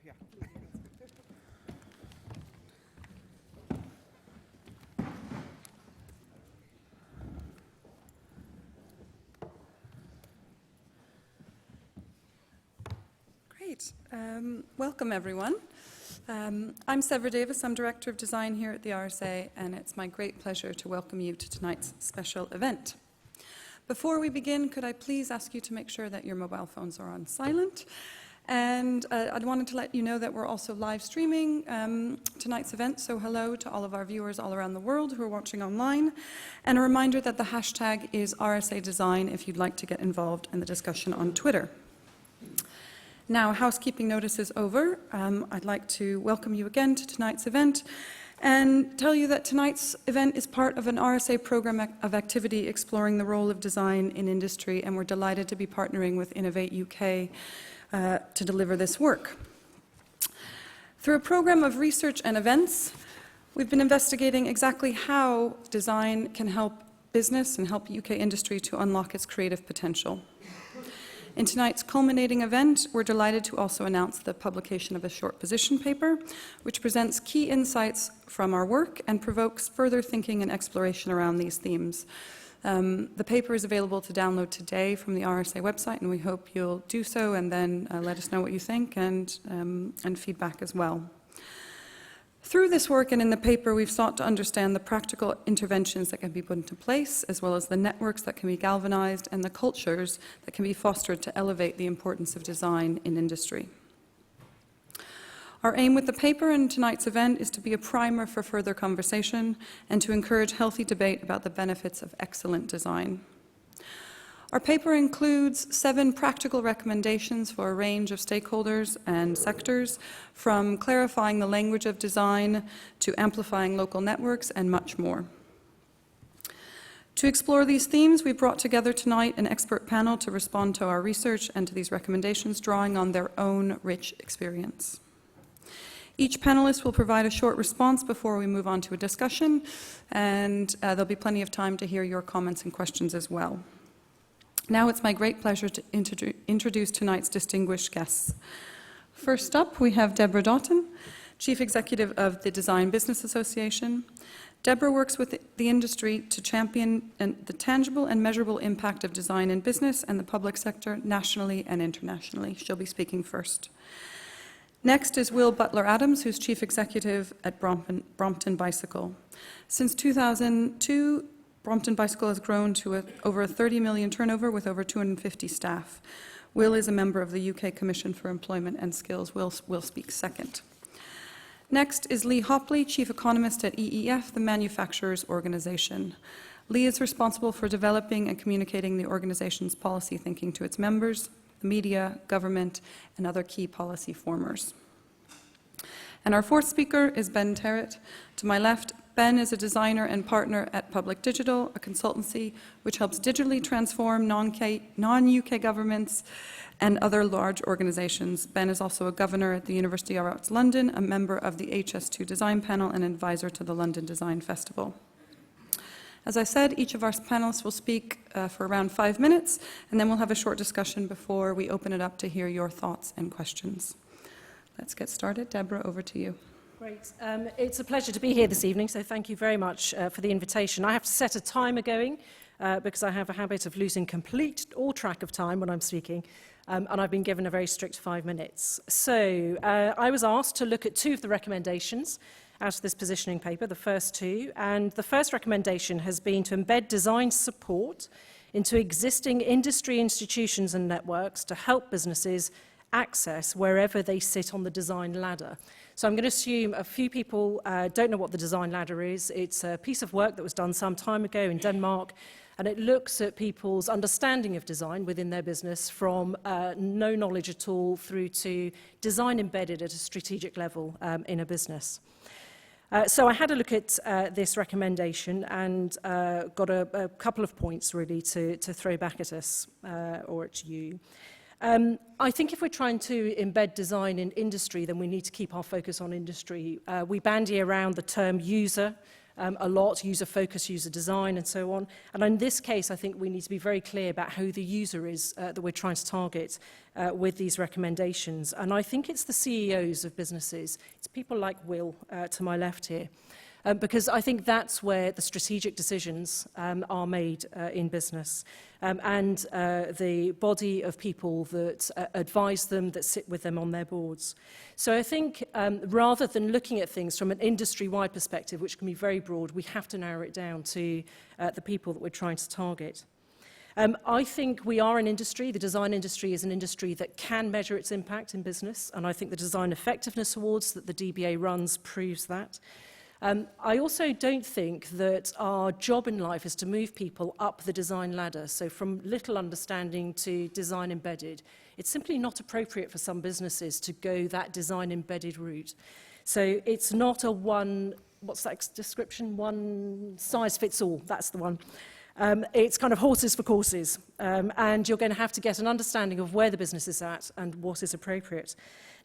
Yeah. Great. Welcome, everyone. I'm Sever Davis. I'm Director of Design here at the RSA, and it's my great pleasure to welcome you to tonight's special event. Before we begin, could I please ask you to make sure that your mobile phones are on silent? And I wanted to let you know that we're also live streaming tonight's event, so hello to all of our viewers all around the world who are watching online. And a reminder that the hashtag is RSA Design if you'd like to get involved in the discussion on Twitter. Now, housekeeping notice is over. I'd like to welcome you again to tonight's event and tell you that tonight's event is part of an RSA program of activity exploring the role of design in industry, and we're delighted to be partnering with Innovate UK to deliver this work. Through a program of research and events, we've been investigating exactly how design can help business and help UK industry to unlock its creative potential. In tonight's culminating event, we're delighted to also announce the publication of a short position paper, which presents key insights from our work and provokes further thinking and exploration around these themes. The paper is available to download today from the RSA website, and we hope you'll do so and then let us know what you think and feedback as well. Through this work and in the paper, we've sought to understand the practical interventions that can be put into place, as well as the networks that can be galvanized and the cultures that can be fostered to elevate the importance of design in industry. Our aim with the paper and tonight's event is to be a primer for further conversation and to encourage healthy debate about the benefits of excellent design. Our paper includes 7 practical recommendations for a range of stakeholders and sectors, from clarifying the language of design to amplifying local networks and much more. To explore these themes, we brought together tonight an expert panel to respond to our research and to these recommendations, drawing on their own rich experience. Each panelist will provide a short response before we move on to a discussion, and there'll be plenty of time to hear your comments and questions as well. Now it's my great pleasure to introduce tonight's distinguished guests. First up, we have Deborah Dawton, Chief Executive of the Design Business Association. Deborah works with the industry to champion the tangible and measurable impact of design in business and the public sector nationally and internationally. She'll be speaking first. Next is Will Butler-Adams, who's Chief Executive at Brompton Bicycle. Since 2002, Brompton Bicycle has grown to over a 30 million turnover with over 250 staff. Will is a member of the UK Commission for Employment and Skills. Will speak second. Next is Lee Hopley, Chief Economist at EEF, the manufacturers organisation. Lee is responsible for developing and communicating the organisation's policy thinking to its members, the media, government, and other key policy formers. And our fourth speaker is Ben Terrett. To my left, Ben is a designer and partner at Public Digital, a consultancy which helps digitally transform non-UK governments and other large organisations. Ben is also a governor at the University of Arts London, a member of the HS2 Design Panel, and advisor to the London Design Festival. As I said, each of our panelists will speak for around 5 minutes, and then we'll have a short discussion before we open it up to hear your thoughts and questions. Let's get started. Deborah, over to you. Great. It's a pleasure to be here this evening, so thank you very much for the invitation. I have to set a timer going because I have a habit of losing all track of time when I'm speaking, and I've been given a very strict 5 minutes. So I was asked to look at 2 of the recommendations out of this positioning paper, the first 2, and the first recommendation has been to embed design support into existing industry institutions and networks to help businesses access wherever they sit on the design ladder. So I'm going to assume a few people don't know what the design ladder is. It's a piece of work that was done some time ago in Denmark, and it looks at people's understanding of design within their business from no knowledge at all through to design embedded at a strategic level in a business. So I had a look at this recommendation and got a couple of points really to throw back at us or at you. I think if we're trying to embed design in industry, then we need to keep our focus on industry. We bandy around the term user a lot, user focus, user design, and so on. And in this case, I think we need to be very clear about who the user is that we're trying to target with these recommendations. And I think it's the CEOs of businesses. It's people like Will to my left here. Because I think that's where the strategic decisions are made in business, and the body of people that advise them, that sit with them on their boards. So I think rather than looking at things from an industry-wide perspective, which can be very broad, we have to narrow it down to the people that we're trying to target. I think we are an industry, the design industry is an industry that can measure its impact in business, and I think the Design Effectiveness Awards that the DBA runs proves that. I also don't think that our job in life is to move people up the design ladder, so from little understanding to design embedded. It's simply not appropriate for some businesses to go that design embedded route. So it's not a what's that description? One size fits all, that's the one. It's kind of horses for courses, and you're going to have to get an understanding of where the business is at and what is appropriate.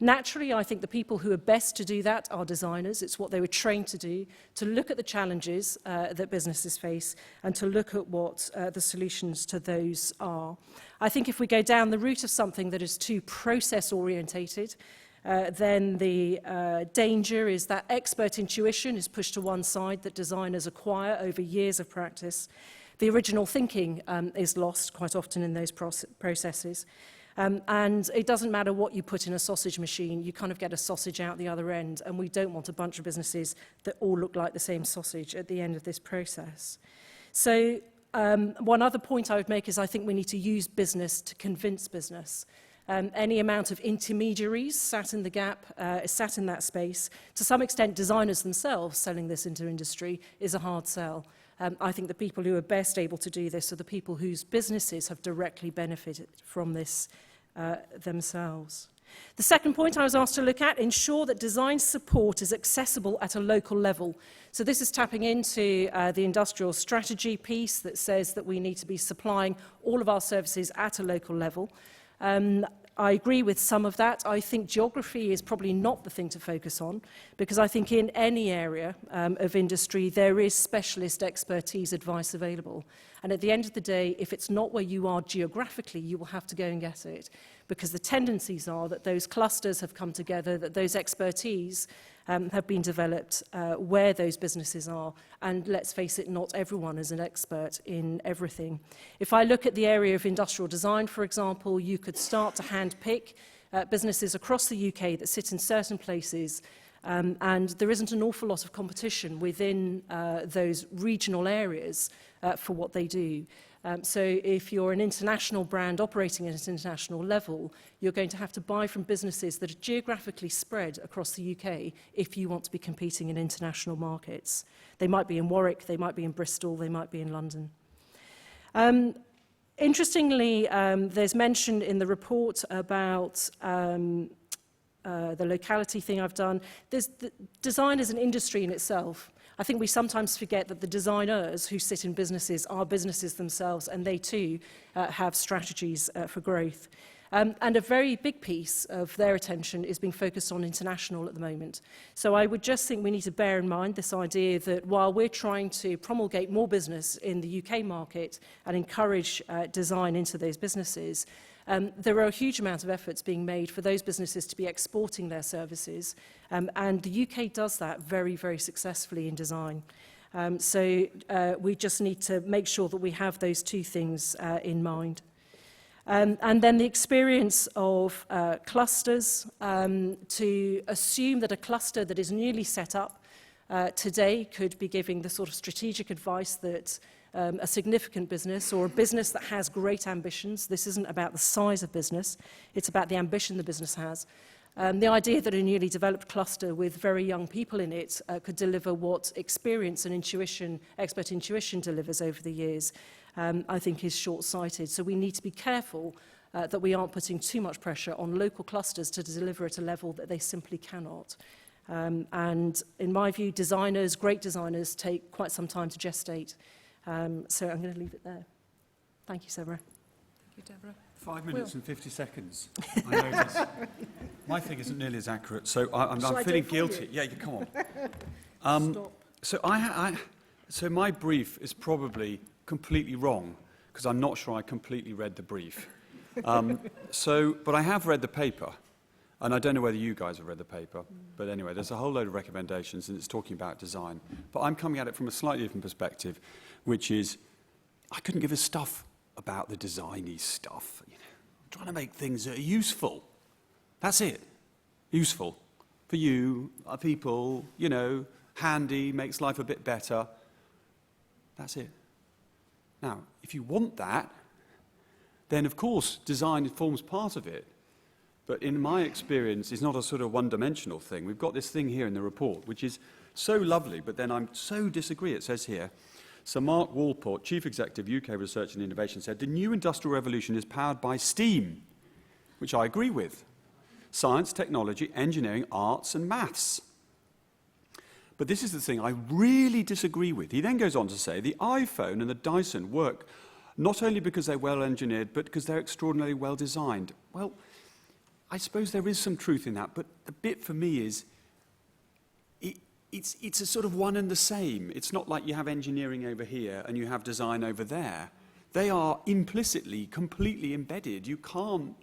Naturally, I think the people who are best to do that are designers. It's what they were trained to do, to look at the challenges that businesses face and to look at what the solutions to those are. I think if we go down the route of something that is too process-orientated, then the danger is that expert intuition is pushed to one side that designers acquire over years of practice. The original thinking is lost quite often in those processes. And it doesn't matter what you put in a sausage machine, you kind of get a sausage out the other end, and we don't want a bunch of businesses that all look like the same sausage at the end of this process. So one other point I would make is I think we need to use business to convince business. Any amount of intermediaries sat in the gap, sat in that space, to some extent designers themselves selling this into industry is a hard sell. I think the people who are best able to do this are the people whose businesses have directly benefited from this themselves. The second point I was asked to look at, ensure that design support is accessible at a local level. So this is tapping into the industrial strategy piece that says that we need to be supplying all of our services at a local level. I agree with some of that. I think geography is probably not the thing to focus on, because I think in any area of industry there is specialist expertise advice available. And at the end of the day, if it's not where you are geographically, you will have to go and get it, because the tendencies are that those clusters have come together, that those expertise have been developed where those businesses are. And let's face it, not everyone is an expert in everything. If I look at the area of industrial design, for example, you could start to handpick businesses across the UK that sit in certain places, and there isn't an awful lot of competition within those regional areas for what they do. So if you're an international brand operating at an international level, you're going to have to buy from businesses that are geographically spread across the UK if you want to be competing in international markets. They might be in Warwick, they might be in Bristol, they might be in London. Interestingly, there's mention in the report about the locality thing I've done. Design is an industry in itself. I think we sometimes forget that the designers who sit in businesses are businesses themselves, and they too have strategies for growth. And a very big piece of their attention is being focused on international at the moment. So I would just think we need to bear in mind this idea that while we're trying to promulgate more business in the UK market and encourage design into those businesses, there are a huge amount of efforts being made for those businesses to be exporting their services, and the UK does that very, very successfully in design. So we just need to make sure that we have those two things in mind. And then the experience of clusters, to assume that a cluster that is newly set up today could be giving the sort of strategic advice that a significant business or a business that has great ambitions. This isn't about the size of business, it's about the ambition the business has. The idea that a newly developed cluster with very young people in it could deliver what experience and intuition, expert intuition delivers over the years, I think is short-sighted. So we need to be careful that we aren't putting too much pressure on local clusters to deliver at a level that they simply cannot. And in my view, designers, great designers, take quite some time to gestate. So I'm going to leave it there. Thank you, Deborah. Thank you, Deborah. 5 minutes and 50 seconds. I notice. My thing isn't nearly as accurate, so I'm feeling guilty. Yeah, come on. Stop. So my brief is probably completely wrong, because I'm not sure I completely read the brief. But I have read the paper, and I don't know whether you guys have read the paper, but anyway, there's a whole load of recommendations, and it's talking about design. But I'm coming at it from a slightly different perspective, which is, I couldn't give a stuff about the designy stuff. You know, I'm trying to make things that are useful. That's it. Useful. For you, people, you know, handy, makes life a bit better. That's it. Now, if you want that, then of course design forms part of it. But in my experience, it's not a sort of one-dimensional thing. We've got this thing here in the report, which is so lovely, but then I so disagree. It says here, Sir Mark Walport, Chief Executive, UK Research and Innovation, said, the new industrial revolution is powered by STEAM, which I agree with. Science, technology, engineering, arts and maths. But this is the thing I really disagree with. He then goes on to say, the iPhone and the Dyson work not only because they're well engineered, but because they're extraordinarily well designed. Well, I suppose there is some truth in that, but the bit for me is, it's a sort of one and the same. It's not like you have engineering over here and you have design over there. They are implicitly, completely embedded. You can't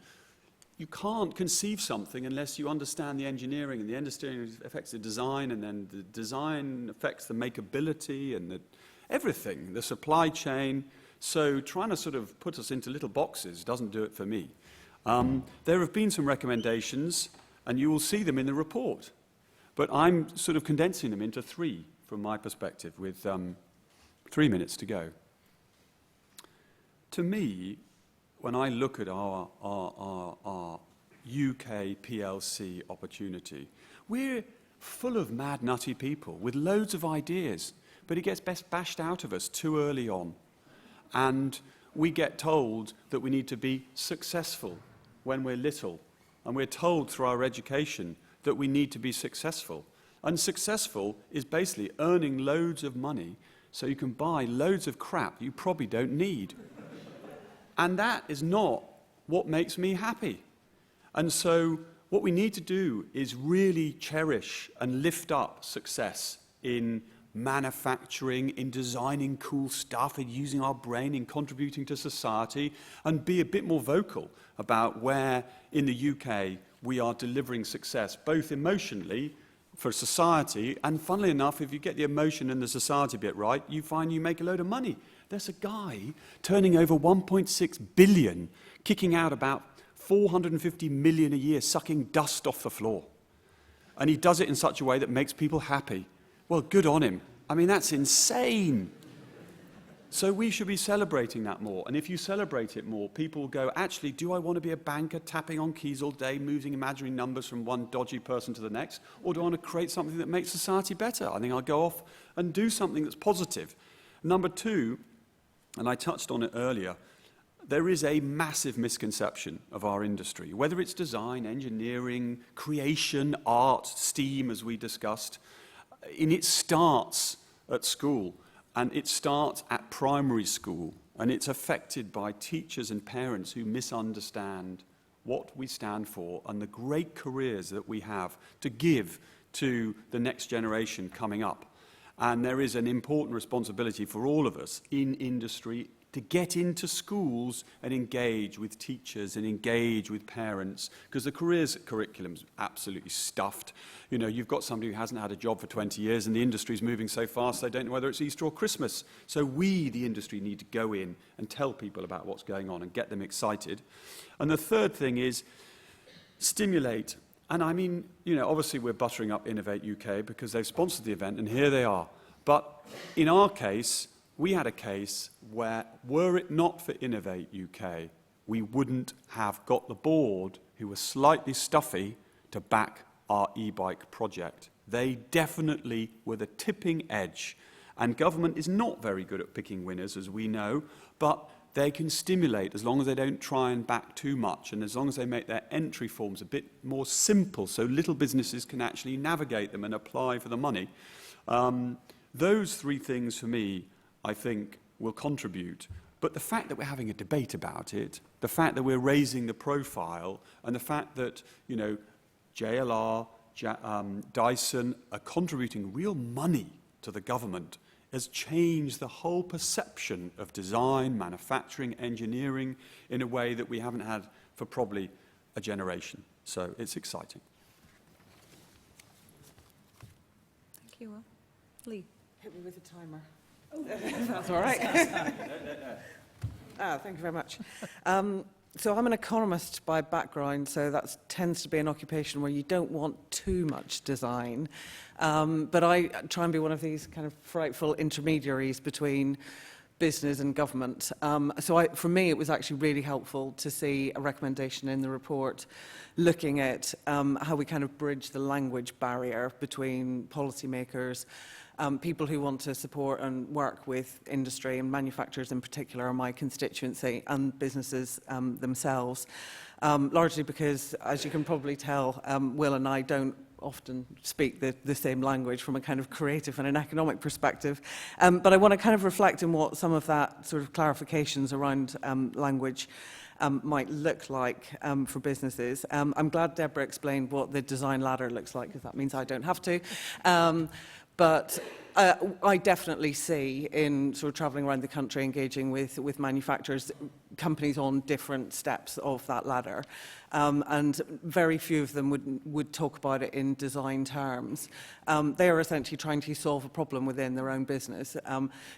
conceive something unless you understand the engineering, and the engineering affects the design, and then the design affects the makeability and everything, the supply chain. So trying to sort of put us into little boxes doesn't do it for me. There have been some recommendations, and you will see them in the report. But I'm sort of condensing them into 3 from my perspective, with 3 minutes to go. To me, when I look at our UK PLC opportunity, we're full of mad, nutty people with loads of ideas, but it gets best bashed out of us too early on. And we get told that we need to be successful when we're little, and we're told through our education that we need to be successful. And successful is basically earning loads of money so you can buy loads of crap you probably don't need. And that is not what makes me happy. And so what we need to do is really cherish and lift up success in manufacturing, in designing cool stuff, in using our brain, in contributing to society, and be a bit more vocal about where in the UK we are delivering success, both emotionally for society, and funnily enough, if you get the emotion and the society bit right, you find you make a load of money. There's a guy turning over 1.6 billion, kicking out about 450 million a year, sucking dust off the floor. And he does it in such a way that makes people happy. Well, good on him. I mean, that's insane. So we should be celebrating that more. And if you celebrate it more, people will go, actually, do I want to be a banker tapping on keys all day, moving imaginary numbers from one dodgy person to the next? Or do I want to create something that makes society better? I think I'll go off and do something that's positive. Number 2, and I touched on it earlier, there is a massive misconception of our industry, whether it's design, engineering, creation, art, STEAM, as we discussed. It starts at school, and it starts at primary school, and it's affected by teachers and parents who misunderstand what we stand for and the great careers that we have to give to the next generation coming up. And there is an important responsibility for all of us in industry to get into schools and engage with teachers and engage with parents, because the careers curriculum's absolutely stuffed. You know, you've got somebody who hasn't had a job for 20 years and the industry's moving so fast they don't know whether it's Easter or Christmas. So we, the industry, need to go in and tell people about what's going on and get them excited. And the third thing is stimulate. And I mean, you know, obviously we're buttering up Innovate UK because they've sponsored the event, and here they are. But in our case, we had a case where, were it not for Innovate UK, we wouldn't have got the board, who were slightly stuffy, to back our e-bike project. They definitely were the tipping edge. And government is not very good at picking winners, as we know, but they can stimulate as long as they don't try and back too much, and as long as they make their entry forms a bit more simple so little businesses can actually navigate them and apply for the money. Those 3 things for me, I think, will contribute. But the fact that we're having a debate about it, the fact that we're raising the profile, and the fact that, you know, JLR, Dyson are contributing real money to the government has changed the whole perception of design, manufacturing, engineering in a way that we haven't had for probably a generation. So it's exciting. Thank you, Will. Lee. Hit me with a timer. If that's all right. Thank you very much. So I'm an economist by background, so that tends to be an occupation where you don't want too much design. But I try and be one of these kind of frightful intermediaries between business and government. For me, it was actually really helpful to see a recommendation in the report looking at how we kind of bridge the language barrier between policymakers, people who want to support and work with industry, and manufacturers in particular are my constituency, and businesses themselves. Largely because, as you can probably tell, Will and I don't often speak the same language from a kind of creative and an economic perspective. But I want to kind of reflect on what some of that sort of clarifications around language might look like for businesses. I'm glad Deborah explained what the design ladder looks like, because that means I don't have to. But I definitely see, in sort of travelling around the country, engaging with manufacturers, companies on different steps of that ladder. And very few of them would talk about it in design terms. They are essentially trying to solve a problem within their own business.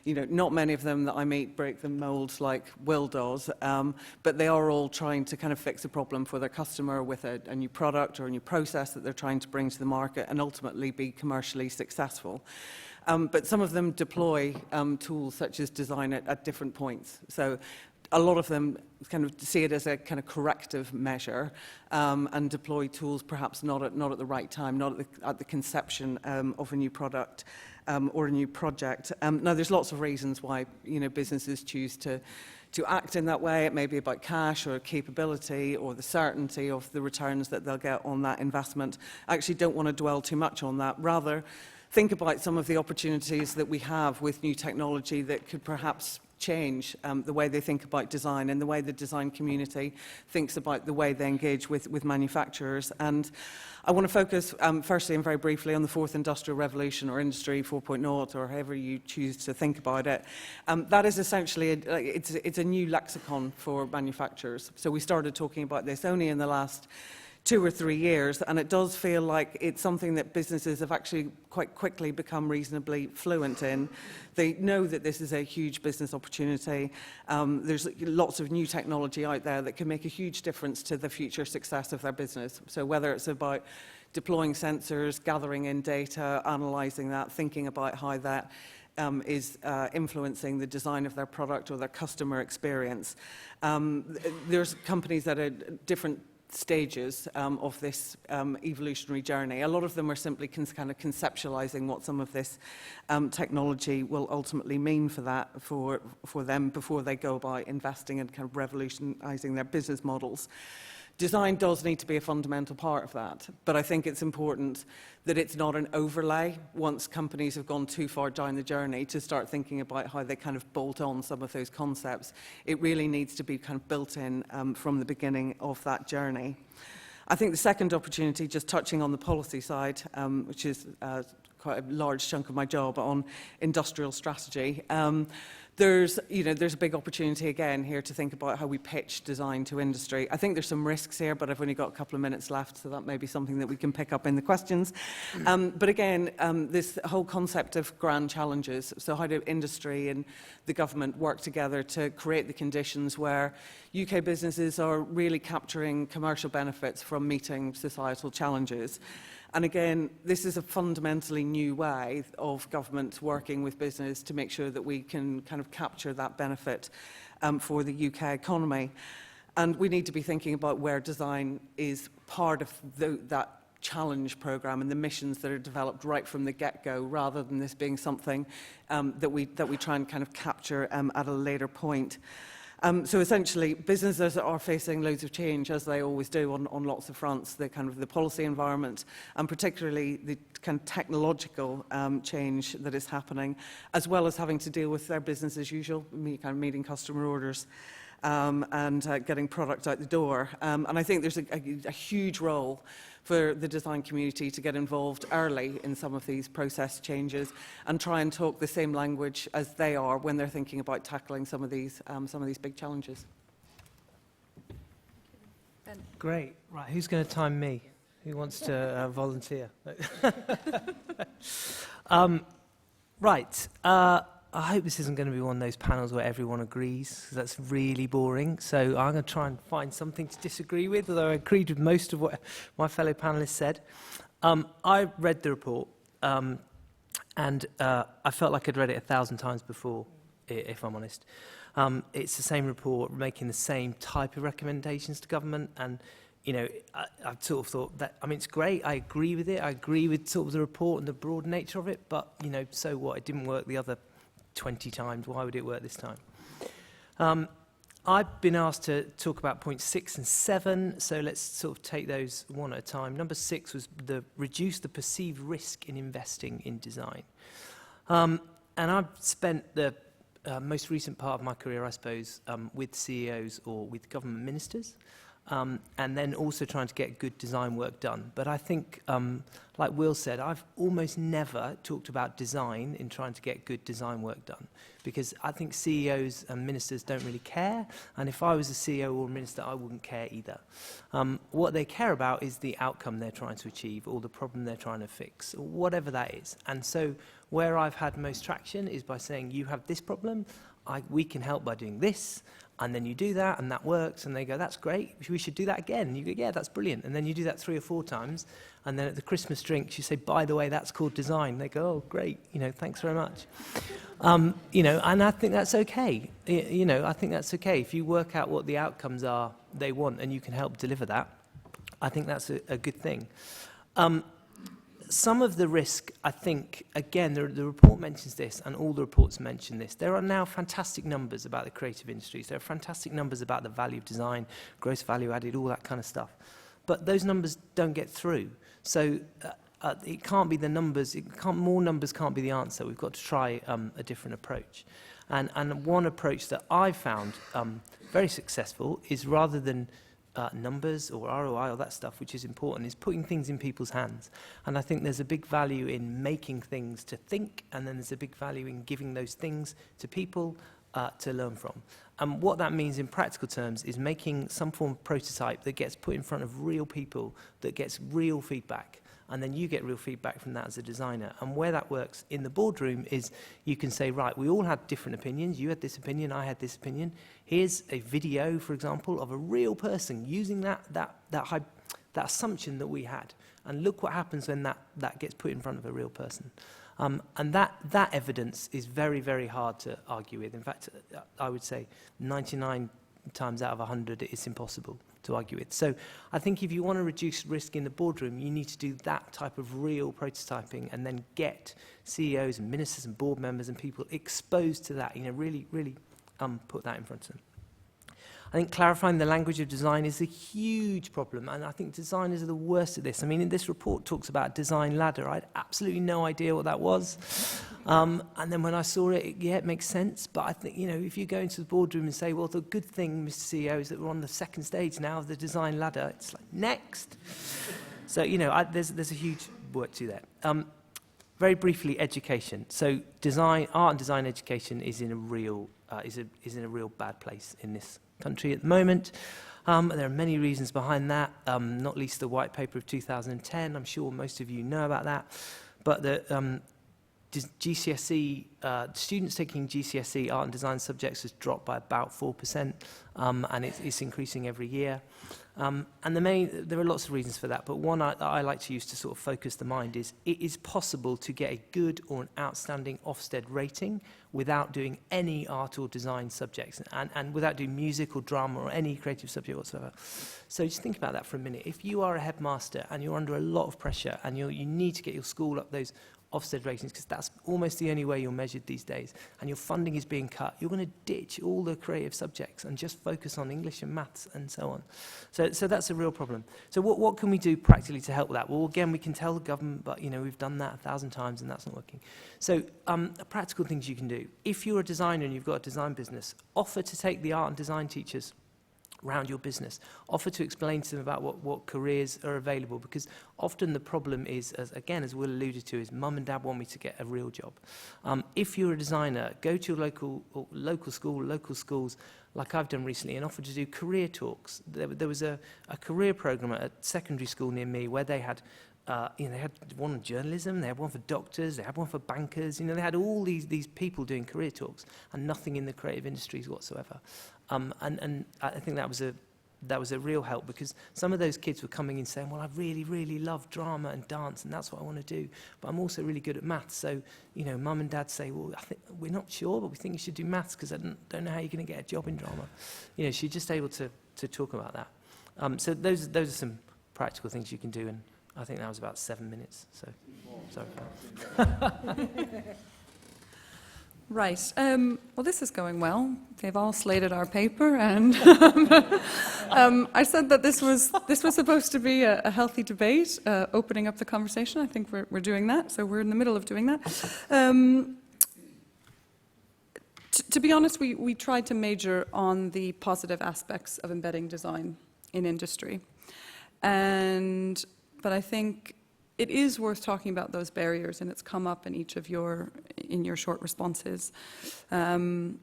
Not many of them that I meet break the mould like Will does, but they are all trying to kind of fix a problem for their customer with a new product or a new process that they're trying to bring to the market and ultimately be commercially successful. But some of them deploy tools such as design at different points. So a lot of them kind of see it as a kind of corrective measure and deploy tools perhaps not at the right time, not at the conception of a new product or a new project. Now, there's lots of reasons why businesses choose to act in that way. It may be about cash or capability or the certainty of the returns that they'll get on that investment. I actually don't want to dwell too much on that. Rather, think about some of the opportunities that we have with new technology that could perhaps change the way they think about design and the way the design community thinks about the way they engage with manufacturers. And I want to focus firstly and very briefly on the fourth industrial revolution, or Industry 4.0, or however you choose to think about it. That is essentially, it's a new lexicon for manufacturers. So we started talking about this only in the last 2 or 3 years, and it does feel like it's something that businesses have actually quite quickly become reasonably fluent in. They know that this is a huge business opportunity. There's lots of new technology out there that can make a huge difference to the future success of their business. So whether it's about deploying sensors, gathering in data, analysing that, thinking about how that is influencing the design of their product or their customer experience. There's companies that are different stages of this evolutionary journey. A lot of them are simply kind of conceptualizing what some of this technology will ultimately mean for that, for them before they go about investing and kind of revolutionizing their business models. Design does need to be a fundamental part of that, but I think it's important that it's not an overlay once companies have gone too far down the journey to start thinking about how they kind of bolt on some of those concepts. It really needs to be kind of built in from the beginning of that journey. I think the second opportunity, just touching on the policy side, which is quite a large chunk of my job on industrial strategy, there's a big opportunity again here to think about how we pitch design to industry. I think there's some risks here, but I've only got a couple of minutes left, so that may be something that we can pick up in the questions. But again, this whole concept of grand challenges. So how do industry and the government work together to create the conditions where UK businesses are really capturing commercial benefits from meeting societal challenges? And again, this is a fundamentally new way of government working with business to make sure that we can kind of capture that benefit for the UK economy. And we need to be thinking about where design is part of that challenge programme and the missions that are developed right from the get-go, rather than this being something that we try and kind of capture at a later point. So essentially, businesses are facing loads of change, as they always do on lots of fronts, the kind of the policy environment, and particularly the kind of technological change that is happening, as well as having to deal with their business as usual, kind of meeting customer orders. and getting product out the door. And I think there's a huge role for the design community to get involved early in some of these process changes and try and talk the same language as they are when they're thinking about tackling some of these big challenges. Great. Right, who's going to time me? Who wants to volunteer? Right. I hope this isn't going to be one of those panels where everyone agrees, 'cause that's really boring. So I'm going to try and find something to disagree with, although I agreed with most of what my fellow panelists said. I read the report, and I felt like I'd read it 1,000 times before, if I'm honest. It's the same report, making the same type of recommendations to government, and you know, I sort of thought that, I mean, it's great, I agree with it, I agree with sort of the report and the broad nature of it, but, you know, so what, it didn't work the other 20 times, why would it work this time? I've been asked to talk about points 6 and 7, so let's sort of take those one at a time. Number 6 was reduce the perceived risk in investing in design. And I've spent the most recent part of my career, I suppose, with CEOs or with government ministers, and then also trying to get good design work done. But I think, like Will said, I've almost never talked about design in trying to get good design work done, because I think CEOs and ministers don't really care, and if I was a CEO or a minister, I wouldn't care either. What they care about is the outcome they're trying to achieve, or the problem they're trying to fix, or whatever that is. And so where I've had most traction is by saying, you have this problem, we can help by doing this, and then you do that, and that works, and they go, that's great, we should do that again. And you go, yeah, that's brilliant. And then you do that 3 or 4 times, and then at the Christmas drinks, you say, by the way, that's called design. They go, oh, great, you know, thanks very much. You know, and I think that's okay. You know, I think that's okay. If you work out what the outcomes are they want, and you can help deliver that, I think that's a good thing. Some of the risk, I think, again, the report mentions this, and all the reports mention this. There are now fantastic numbers about the creative industries. There are fantastic numbers about the value of design, gross value added, all that kind of stuff. But those numbers don't get through. So it can't be the numbers, more numbers can't be the answer. We've got to try a different approach. And one approach that I've found very successful is, rather than numbers or ROI or that stuff, which is important, is putting things in people's hands. And I think there's a big value in making things to think, and then there's a big value in giving those things to people to learn from. And what that means in practical terms is making some form of prototype that gets put in front of real people, that gets real feedback. And then you get real feedback from that as a designer. And where that works in the boardroom is, you can say, right, we all had different opinions. You had this opinion, I had this opinion. Here's a video, for example, of a real person using that assumption that we had. And look what happens when that gets put in front of a real person. And that evidence is very, very hard to argue with. In fact, I would say 99 times out of 100, it's impossible to argue with. So I think if you want to reduce risk in the boardroom, you need to do that type of real prototyping, and then get CEOs and ministers and board members and people exposed to that, you know, really put that in front of them. I think clarifying the language of design is a huge problem, and I think designers are the worst at this. I mean, in this report talks about design ladder. I had absolutely no idea what that was. And then when I saw it, yeah, it makes sense. But I think, you know, if you go into the boardroom and say, well, the good thing, Mr. CEO, is that we're on the second stage now of the design ladder, it's like, next. So, you know, there's a huge work to that. Very briefly, education. So art and design education is in a real bad place in this country at the moment. There are many reasons behind that, not least the white paper of 2010. I'm sure most of you know about that. But the GCSE, students taking GCSE art and design subjects has dropped by about 4%, and it's increasing every year. And there are lots of reasons for that, but one I like to use to sort of focus the mind is, it is possible to get a good or an outstanding Ofsted rating without doing any art or design subjects, and without doing music or drama or any creative subject whatsoever. So just think about that for a minute. If you are a headmaster and you're under a lot of pressure, and you need to get your school up those Ofsted ratings, because that's almost the only way you're measured these days, and your funding is being cut, you're going to ditch all the creative subjects and just focus on English and maths and so on. So that's a real problem. So what can we do practically to help with that? Well, again, we can tell the government, but we've done that 1,000 times and that's not working. So practical things you can do. If you're a designer and you've got a design business, offer to take the art and design teachers around your business. Offer to explain to them about what careers are available, because often the problem is, as Will alluded to, is mum and dad want me to get a real job. If you're a designer, go to your local schools, like I've done recently, and offer to do career talks. There was a career programme at a secondary school near me where they had they had one on journalism, they had one for doctors, they had one for bankers. They had all these people doing career talks and nothing in the creative industries whatsoever. And I think that was a real help, because some of those kids were coming in saying, well, I really, really love drama and dance, and that's what I want to do, but I'm also really good at maths. So, mum and dad say, well, I think we're not sure, but we think you should do maths, because I don't know how you're going to get a job in drama. She's just able to talk about that. So those are some practical things you can do, and I think that was about 7 minutes, so sorry for that. Right. Well, this is going well. They've all slated our paper, and I said that this was supposed to be a healthy debate, opening up the conversation. I think we're doing that, so we're in the middle of doing that. To be honest, we tried to major on the positive aspects of embedding design in industry, but I think it is worth talking about those barriers, and it's come up in each of your short responses. And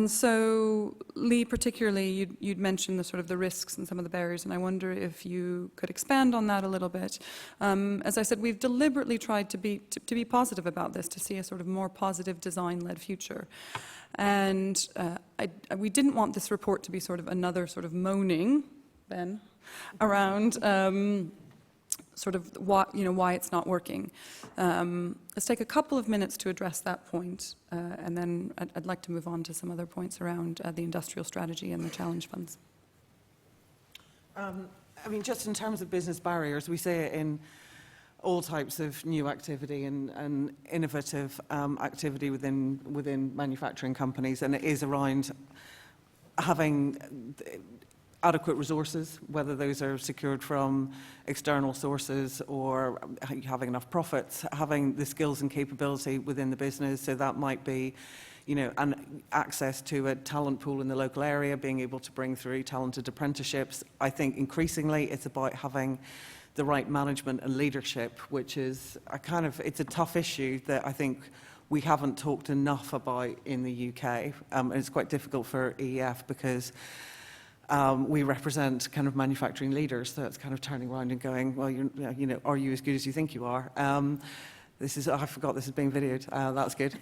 so, Lee, particularly, you'd mentioned the sort of the risks and some of the barriers, and I wonder if you could expand on that a little bit. As I said, we've deliberately tried to be positive about this, to see a sort of more positive design-led future. And we didn't want this report to be sort of another sort of moaning, Ben, around sort of why it's not working. Let's take a couple of minutes to address that point, and then I'd like to move on to some other points around the industrial strategy and the challenge funds. Just in terms of business barriers, we see it in all types of new activity and innovative activity within manufacturing companies, and it is around having adequate resources, whether those are secured from external sources or having enough profits, having the skills and capability within the business. So that might be, and access to a talent pool in the local area, being able to bring through talented apprenticeships. I think increasingly it's about having the right management and leadership, which is it's a tough issue that I think we haven't talked enough about in the UK. And it's quite difficult for EEF because we represent kind of manufacturing leaders, so it's kind of turning around and going, well, are you as good as you think you are? I forgot this is being videoed. That's good.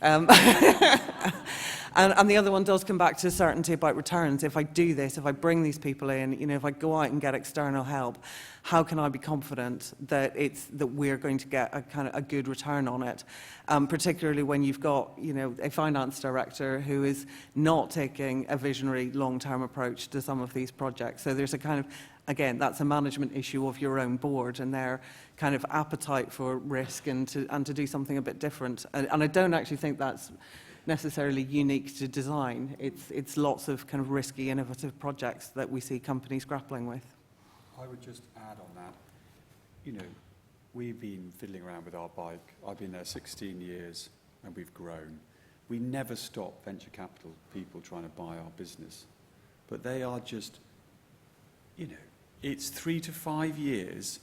And the other one does come back to certainty about returns. If I do this, if I bring these people in, if I go out and get external help, how can I be confident that we're going to get a good return on it? Particularly when you've got, a finance director who is not taking a visionary long-term approach to some of these projects. So there's again, that's a management issue of your own board and their kind of appetite for risk and to do something a bit different. And I don't actually think that's necessarily unique to design. It's lots of kind of risky, innovative projects that we see companies grappling with. I would just add on that, we've been fiddling around with our bike. I've been there 16 years and we've grown. We never stop venture capital people trying to buy our business. But they are just, it's 3 to 5 years.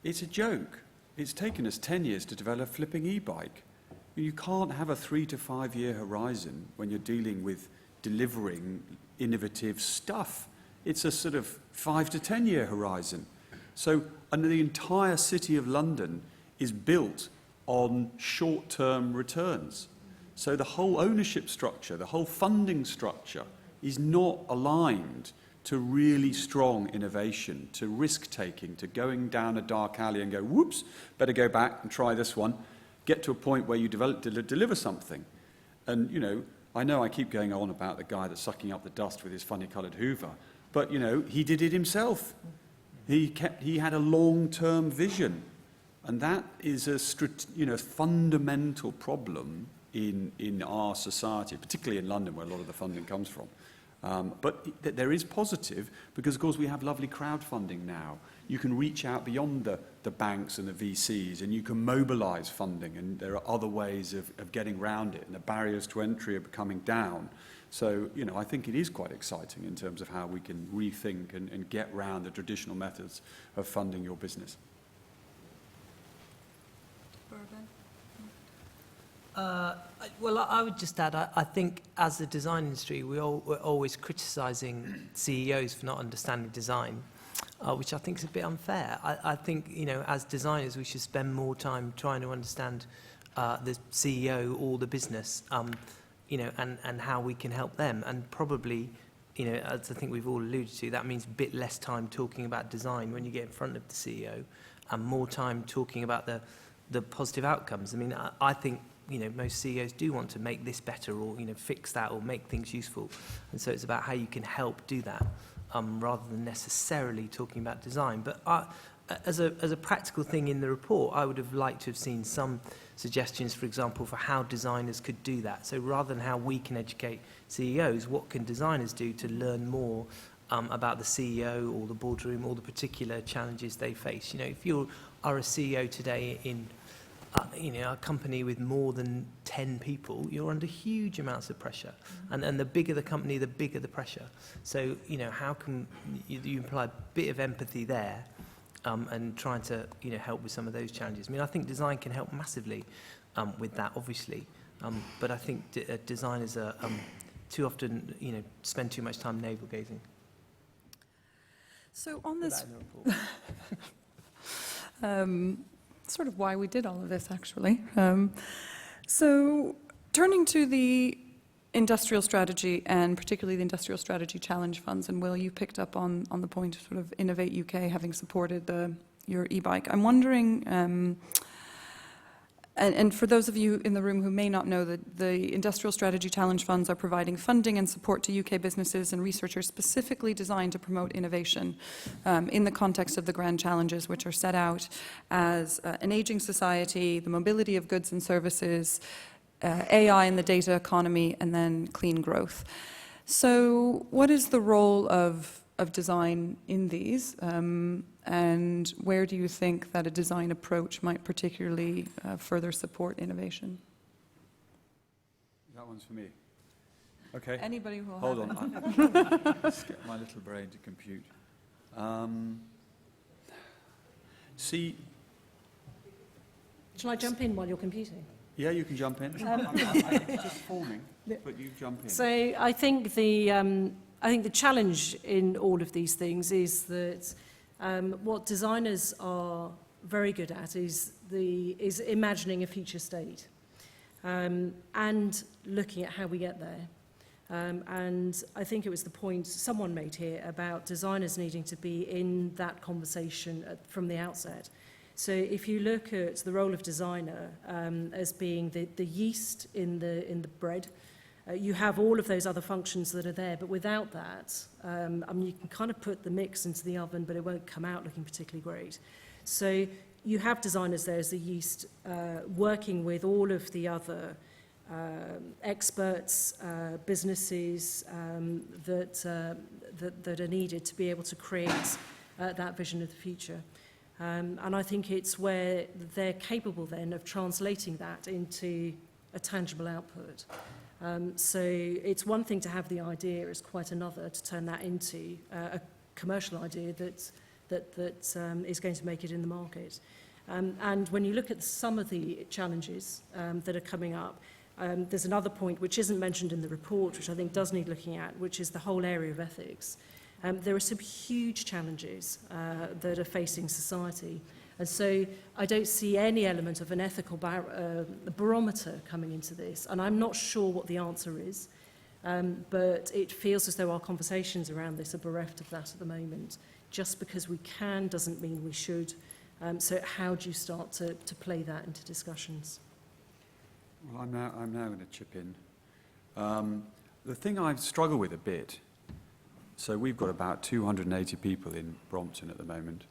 It's a joke. It's taken us 10 years to develop a flipping e-bike. You can't have a 3 to 5 year horizon when you're dealing with delivering innovative stuff. It's a sort of 5 to 10 year horizon. So the entire city of London is built on short-term returns. So the whole ownership structure, the whole funding structure is not aligned to really strong innovation, to risk-taking, to going down a dark alley and go, whoops, better go back and try this one, get to a point where you deliver something. And, I know I keep going on about the guy that's sucking up the dust with his funny-coloured Hoover, but, he did it himself. He had a long-term vision. And that is a fundamental problem in our society, particularly in London, where a lot of the funding comes from. But there is positive, because, of course, we have lovely crowdfunding now. You can reach out beyond the banks and the VCs, and you can mobilise funding, and there are other ways of getting around it, and the barriers to entry are coming down. So, I think it is quite exciting in terms of how we can rethink and get round the traditional methods of funding your business. Well, I would just add, I think as the design industry, we're always criticising CEOs for not understanding design, which I think is a bit unfair. I think, as designers, we should spend more time trying to understand the CEO or the business, and how we can help them. And probably, as I think we've all alluded to, that means a bit less time talking about design when you get in front of the CEO, and more time talking about the positive outcomes. I mean, I think, most CEOs do want to make this better, or, fix that, or make things useful. And so it's about how you can help do that, rather than necessarily talking about design. But as a practical thing in the report, I would have liked to have seen some suggestions, for example, for how designers could do that. So rather than how we can educate CEOs, what can designers do to learn more about the CEO or the boardroom or the particular challenges they face? If you are a CEO today in a company with more than 10 people, you're under huge amounts of pressure. And the bigger the company, the bigger the pressure. So, how can you imply a bit of empathy there, and trying to, help with some of those challenges? I mean, I think design can help massively with that, obviously. But I think designers are too often, spend too much time navel-gazing. So on this... sort of why we did all of this, actually. So turning to the industrial strategy, and particularly the industrial strategy challenge funds, and Will, you picked up on the point of sort of Innovate UK having supported your e-bike. I'm wondering, and for those of you in the room who may not know, that the industrial strategy challenge funds are providing funding and support to UK businesses and researchers specifically designed to promote innovation in the context of the grand challenges, which are set out as an aging society, the mobility of goods and services, AI in the data economy, and then clean growth. So what is the role of design in these, and where do you think that a design approach might particularly further support innovation? That one's for me. Okay. Anybody who will Hold have on. Let's get my little brain to compute. Shall I jump in while you're computing? Yeah, you can jump in. I think it's just forming, but you jump in. So I think the challenge in all of these things is that what designers are very good at is imagining a future state, and looking at how we get there. And I think it was the point someone made here about designers needing to be in that conversation from the outset. So if you look at the role of designer as being the yeast in the bread, you have all of those other functions that are there, but without that, you can kind of put the mix into the oven, but it won't come out looking particularly great. So you have designers there as the yeast, working with all of the other experts, businesses that are needed to be able to create that vision of the future. And I think it's where they're capable then of translating that into a tangible output. So it's one thing to have the idea, it's quite another to turn that into a commercial idea that is going to make it in the market. And when you look at some of the challenges that are coming up, there's another point which isn't mentioned in the report, which I think does need looking at, which is the whole area of ethics. There are some huge challenges that are facing society. And so I don't see any element of an ethical barometer coming into this. And I'm not sure what the answer is, but it feels as though our conversations around this are bereft of that at the moment. Just because we can doesn't mean we should. So how do you start to play that into discussions? Well, I'm now going to chip in. The thing I struggle with a bit, so we've got about 280 people in Brompton at the moment,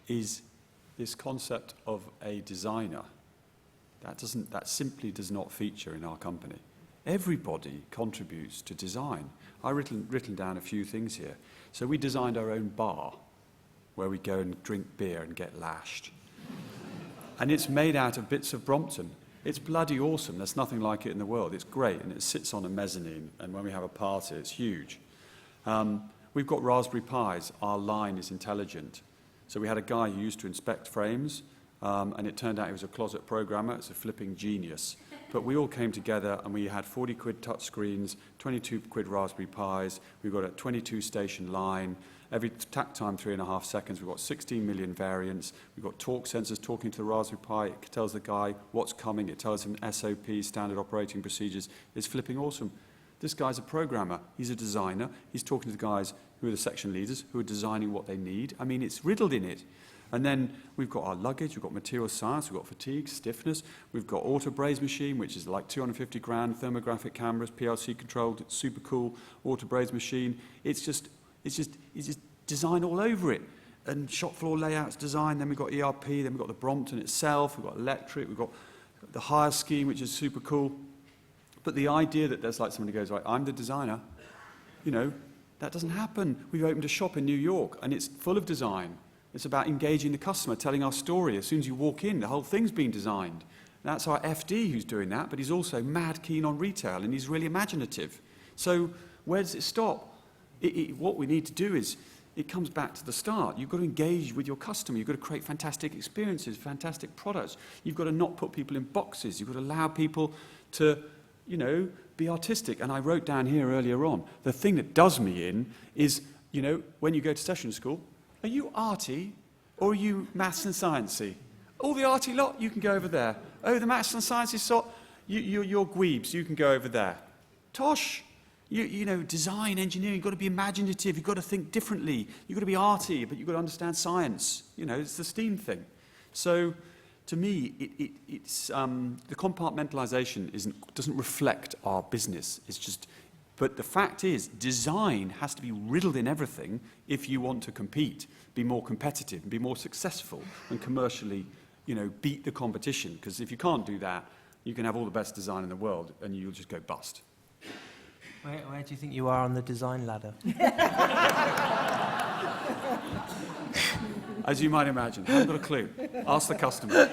is this concept of a designer, that simply does not feature in our company. Everybody contributes to design. I've written down a few things here. So we designed our own bar where we go and drink beer and get lashed. And it's made out of bits of Brompton. It's bloody awesome. There's nothing like it in the world. It's great, and it sits on a mezzanine, and when we have a party, it's huge. We've got Raspberry Pis. Our line is intelligent. So we had a guy who used to inspect frames, and it turned out he was a closet programmer. It's a flipping genius. But we all came together, and we had 40 quid touch screens, 22 quid Raspberry Pis. We've got a 22-station line. Every tack time, 3.5 seconds. We've got 16 million variants. We've got talk sensors talking to the Raspberry Pi. It tells the guy what's coming. It tells him SOP, standard operating procedures. It's flipping awesome. This guy's a programmer. He's a designer. He's talking to the guys who are the section leaders, who are designing what they need. I mean, it's riddled in it. And then we've got our luggage, we've got material science, we've got fatigue, stiffness, we've got auto braze machine, which is like 250 grand, thermographic cameras, PLC controlled, it's super cool, auto braze machine. It's just design all over it. And shop floor layouts design, then we've got ERP, then we've got the Brompton itself, we've got electric, we've got the hire scheme, which is super cool. But the idea that there's like somebody who goes, right, I'm the designer, you know, that doesn't happen. We've opened a shop in New York, and it's full of design. It's about engaging the customer, telling our story. As soon as you walk in, the whole thing's been designed. That's our FD who's doing that, but he's also mad keen on retail, and he's really imaginative. So where does it stop? What we need to do is, it comes back to the start. You've got to engage with your customer. You've got to create fantastic experiences, fantastic products. You've got to not put people in boxes. You've got to allow people to, you know, be artistic. And I wrote down here earlier on, the thing that does me in is, you know, when you go to session school, are you arty or are you maths and sciencey? All the arty lot, you can go over there. Oh, the maths and sciences sort, you're dweebs, you can go over there. Tosh, you know, design, engineering, you've got to be imaginative, you've got to think differently, you've got to be arty, but you've got to understand science. You know, it's the STEAM thing. So, to me, it's the compartmentalization doesn't reflect our business. It's just, but the fact is, design has to be riddled in everything if you want to compete, be more competitive, and be more successful, and commercially, you know, beat the competition. Because if you can't do that, you can have all the best design in the world, and you'll just go bust. Where do you think you are on the design ladder? As you might imagine, haven't got a clue. Ask the customer.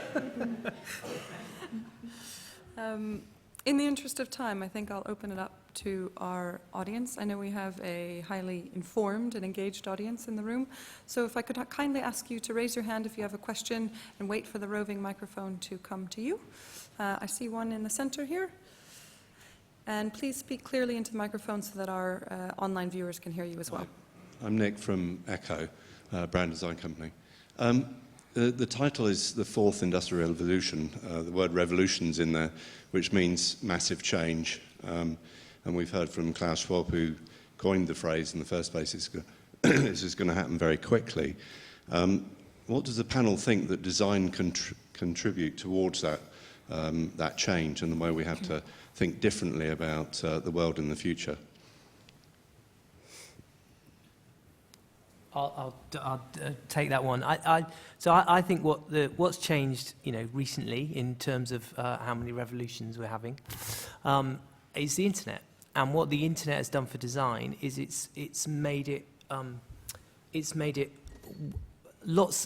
In the interest of time, I think I'll open it up to our audience. I know we have a highly informed and engaged audience in the room. So if I could kindly ask you to raise your hand if you have a question and wait for the roving microphone to come to you. I see one in the center here. And please speak clearly into the microphone so that our online viewers can hear you as well. Hi. I'm Nick from Echo, brand design company. The title is The Fourth Industrial Revolution. The word revolution's in there, which means massive change. And we've heard from Klaus Schwab, who coined the phrase in the first place, this is going to happen very quickly. What does the panel think that design contribute towards that change and the way we have to think differently about the world in the future? I'll take that one. So I think what's changed, you know, recently in terms of how many revolutions we're having, is the internet. And what the internet has done for design is it's made it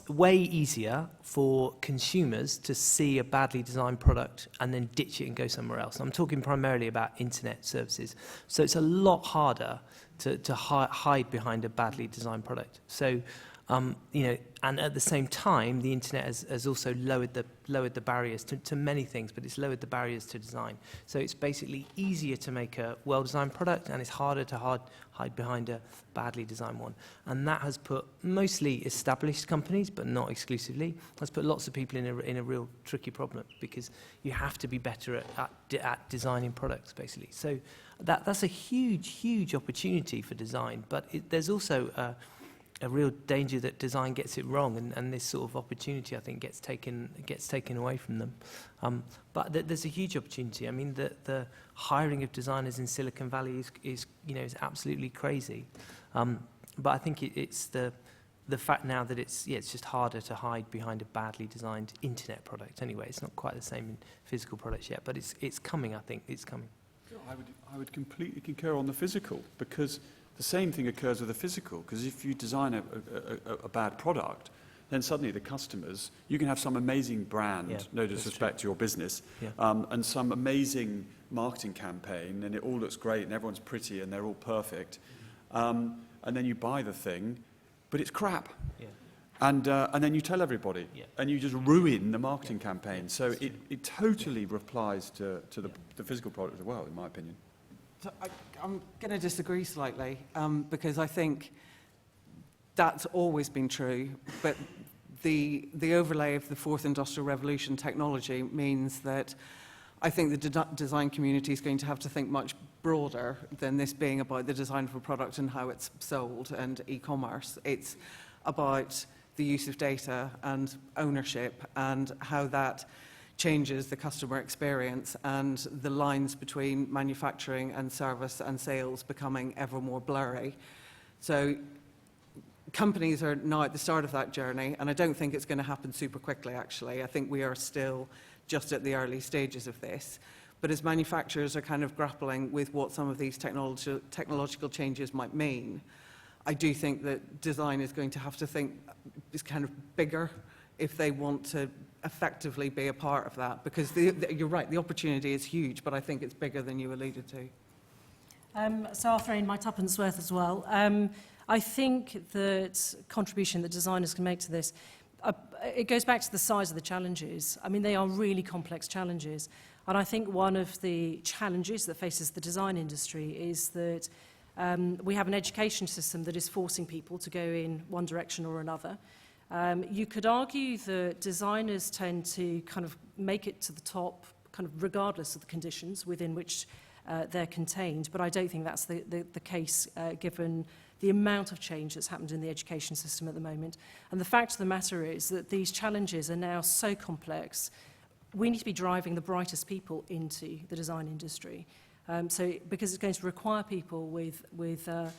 way easier for consumers to see a badly designed product and then ditch it and go somewhere else. I'm talking primarily about internet services. So it's a lot harder to hide behind a badly designed product. So, you know, and at the same time, the internet has also lowered the barriers to many things, but it's lowered the barriers to design. So it's basically easier to make a well-designed product, and it's harder to hide behind a badly designed one. And that has put mostly established companies, but not exclusively, has put lots of people in a real tricky problem, because you have to be better at designing products, basically. So that's a huge opportunity for design, but there's also a real danger that design gets it wrong, and this sort of opportunity, I think, gets taken away from them. But there's a huge opportunity. I mean, the hiring of designers in Silicon Valley is absolutely crazy. But I think it's the the fact now that it's just harder to hide behind a badly designed internet product anyway. It's not quite the same in physical products yet, but it's coming, I think. It's coming. I would completely concur on the physical, because the same thing occurs with the physical, because if you design a bad product, then suddenly the customers, you can have some amazing brand, no disrespect to your business, and some amazing marketing campaign, and it all looks great, and everyone's pretty, and they're all perfect, and then you buy the thing, but it's crap. Yeah. And then you tell everybody, and you just ruin the marketing campaign. So it totally applies to the physical product as well, in my opinion. So I'm going to disagree slightly, because I think that's always been true, but the overlay of the fourth industrial revolution technology means that I think the design community is going to have to think much broader than this being about the design of a product and how it's sold and e-commerce. It's about the use of data and ownership and how that changes the customer experience and the lines between manufacturing and service and sales becoming ever more blurry. So companies are now at the start of that journey, and I don't think it's going to happen super quickly, actually. I think we are still just at the early stages of this. But as manufacturers are kind of grappling with what some of these technological changes might mean, I do think that design is going to have to think is kind of bigger if they want to effectively be a part of that, because you're right, the opportunity is huge, but I think it's bigger than you alluded to. So I'll throw in my tuppence worth as well. I think that contribution that designers can make to this, it goes back to the size of the challenges. I mean, they are really complex challenges. And I think one of the challenges that faces the design industry is that we have an education system that is forcing people to go in one direction or another. You could argue that designers tend to kind of make it to the top, kind of regardless of the conditions within which they're contained, but I don't think that's the case given the amount of change that's happened in the education system at the moment. And the fact of the matter is that these challenges are now so complex, we need to be driving the brightest people into the design industry. Because it's going to require people with a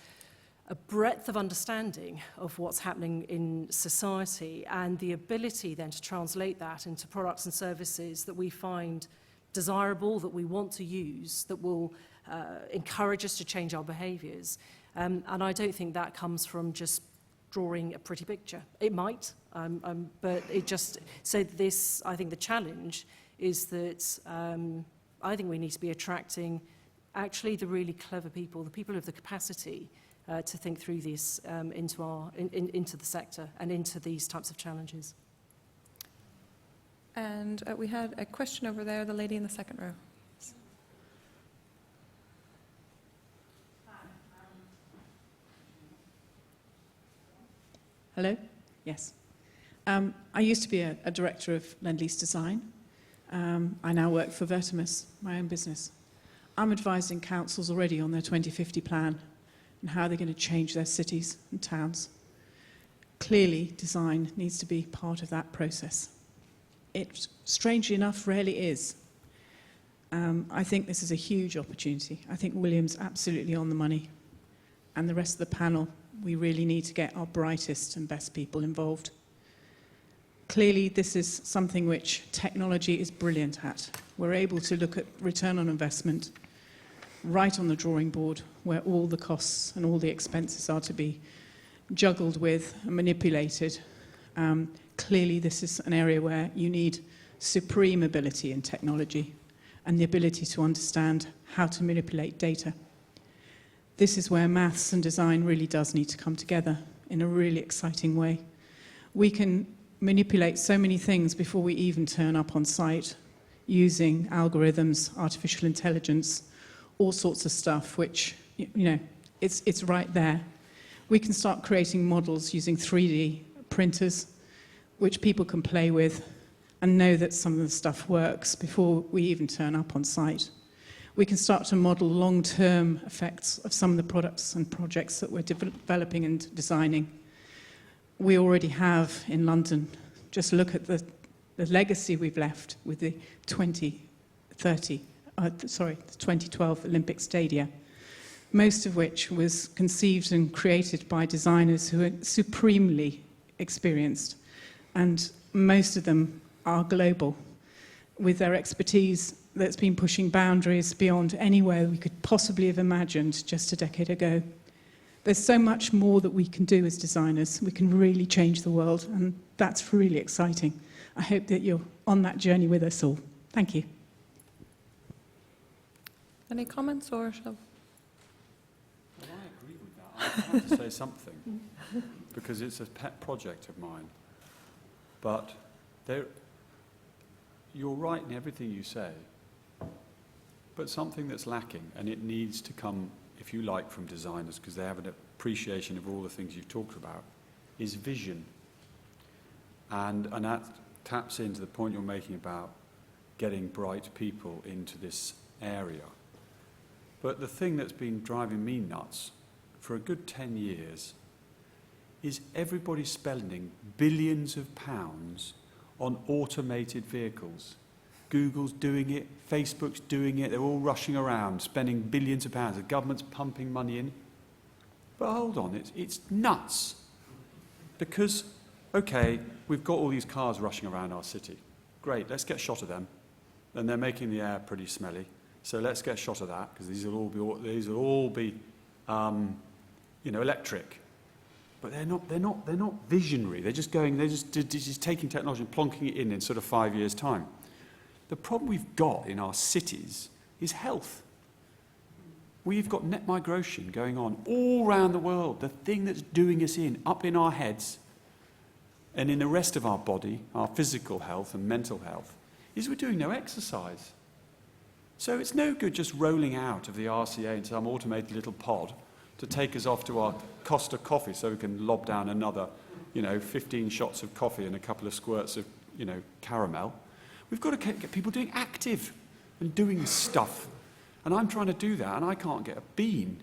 breadth of understanding of what's happening in society and the ability then to translate that into products and services that we find desirable, that we want to use, that will encourage us to change our behaviours. And I don't think that comes from just drawing a pretty picture. It might, but it just... So this, I think the challenge is that I think we need to be attracting actually the really clever people, the people who have the capacity to think through this into the sector and into these types of challenges. And we had a question over there, the lady in the second row. Hello? Yes. I used to be a director of Lend-Lease Design. I now work for Vertimus, my own business. I'm advising councils already on their 2050 plan and how they're going to change their cities and towns. Clearly, design needs to be part of that process. It, strangely enough, rarely is. I think this is a huge opportunity. I think William's absolutely on the money. And the rest of the panel, we really need to get our brightest and best people involved. Clearly, this is something which technology is brilliant at. We're able to look at return on investment right on the drawing board, where all the costs and all the expenses are to be juggled with and manipulated. Clearly, this is an area where you need supreme ability in technology and the ability to understand how to manipulate data. This is where maths and design really does need to come together in a really exciting way. We can manipulate so many things before we even turn up on site using algorithms, artificial intelligence, all sorts of stuff which, you know, it's right there. We can start creating models using 3D printers which people can play with and know that some of the stuff works before we even turn up on site. We can start to model long-term effects of some of the products and projects that we're developing and designing. We already have in London, just look at the legacy we've left with the 2012 Olympic Stadia. most of which was conceived and created by designers who are supremely experienced, and most of them are global, with their expertise that's been pushing boundaries beyond anywhere we could possibly have imagined just a decade ago. There's so much more that we can do as designers. We can really change the world, and that's really exciting. I hope that you're on that journey with us all. Thank you. Any comments, or shall... Well, I agree with that. I have to say something, because it's a pet project of mine. But you're right in everything you say, but something that's lacking, and it needs to come, if you like, from designers, because they have an appreciation of all the things you've talked about, is vision. And that taps into the point you're making about getting bright people into this area. But the thing that's been driving me nuts for a good 10 years is everybody spending billions of pounds on automated vehicles. Google's doing it, Facebook's doing it, they're all rushing around, spending billions of pounds. The government's pumping money in. But hold on, it's nuts. Because, okay, we've got all these cars rushing around our city. Great, let's get a shot of them. And they're making the air pretty smelly. So let's get a shot of that, because these will all be electric. But they're not visionary. They're just taking technology and plonking it in sort of 5 years' time. The problem we've got in our cities is health. We've got net migration going on all around the world. The thing that's doing us up in our heads and in the rest of our body, our physical health and mental health, is we're doing no exercise. So it's no good just rolling out of the RSA into some automated little pod to take us off to our Costa coffee so we can lob down another, 15 shots of coffee and a couple of squirts of, caramel. We've got to get people doing active and doing stuff. And I'm trying to do that, and I can't get a bean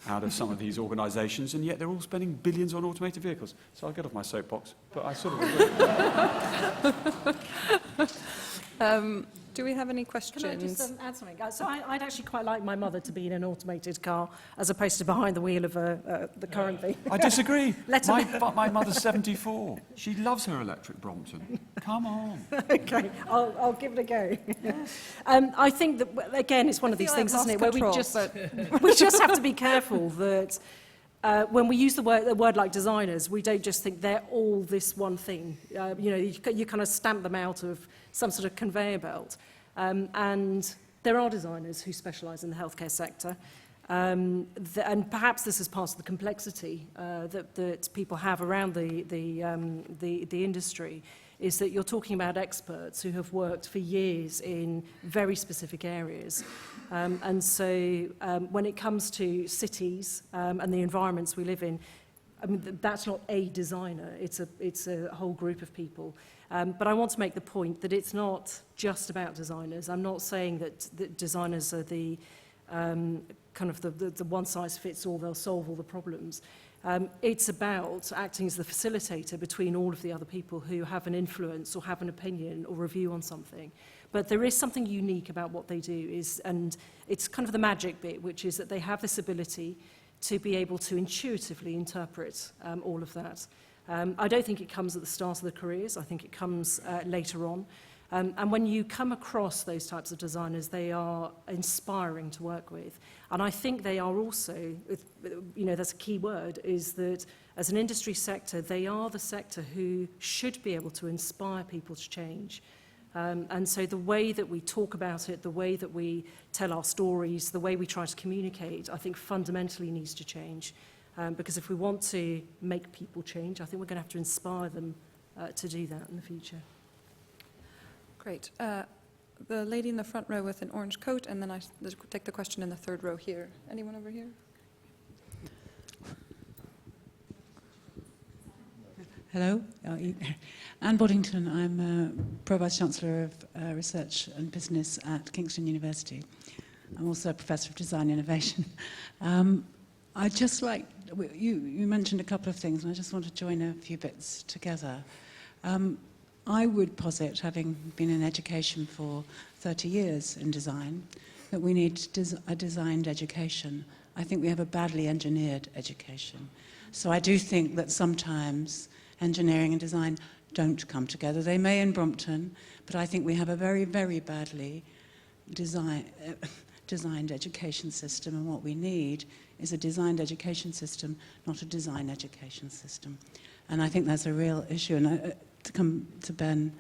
out of some of these organisations, and yet they're all spending billions on automated vehicles. So I'll get off my soapbox, but I sort of... Do we have any questions? Can I just add something? So I'd actually quite like my mother to be in an automated car as opposed to behind the wheel of the current thing. I disagree. My mother's 74. She loves her electric Brompton. Come on. Okay, I'll give it a go. I think that, again, it's one of these things, isn't it, where we just have to be careful that when we use the word like designers, we don't just think they're all this one thing. You kind of stamp them out of some sort of conveyor belt. And there are designers who specialise in the healthcare sector. And perhaps this is part of the complexity that people have around the industry, is that you're talking about experts who have worked for years in very specific areas. And so when it comes to cities and the environments we live in, I mean, that's not a designer, it's a whole group of people. But I want to make the point that it's not just about designers. I'm not saying that designers are the kind of the one-size-fits-all, they'll solve all the problems. It's about acting as the facilitator between all of the other people who have an influence or have an opinion or review on something. But there is something unique about what they do, and it's kind of the magic bit, which is that they have this ability to be able to intuitively interpret all of that. I don't think it comes at the start of the careers. I think it comes later on. And when you come across those types of designers, they are inspiring to work with. And I think they are also, that's a key word, is that as an industry sector, they are the sector who should be able to inspire people to change. And so the way that we talk about it, the way that we tell our stories, the way we try to communicate, I think fundamentally needs to change. Because if we want to make people change, I think we're going to have to inspire them to do that in the future. Great. The lady in the front row with an orange coat, and then I take the question in the third row here. Anyone over here? Hello, Anne Boddington. I'm Pro Vice-Chancellor of Research and Business at Kingston University. I'm also a Professor of Design Innovation. I'd just like, you mentioned a couple of things, and I just want to join a few bits together. I would posit, having been in education for 30 years in design, that we need a designed education I think we have a badly engineered education. So I do think that sometimes engineering and design don't come together. They may in Brompton, but I think we have a very, very badly designed education system, and what we need is a designed education system, not a design education system. And I think that's a real issue. And to come to Ben,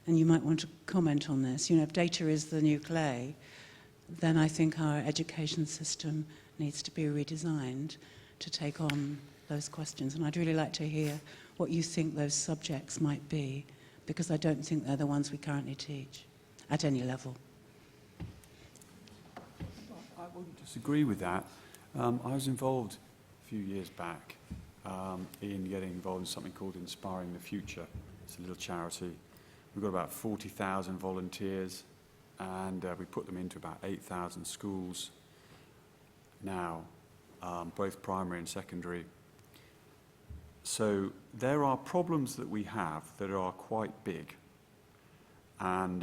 and you might want to comment on this, you know, if data is the new clay, then I think our education system needs to be redesigned to take on those questions. And I'd really like to hear what you think those subjects might be, because I don't think they're the ones we currently teach at any level. I wouldn't disagree with that. I was involved a few years back in getting involved in something called Inspiring the Future. It's a little charity. We've got about 40,000 volunteers, and we put them into about 8,000 schools now, both primary and secondary. So there are problems that we have that are quite big, and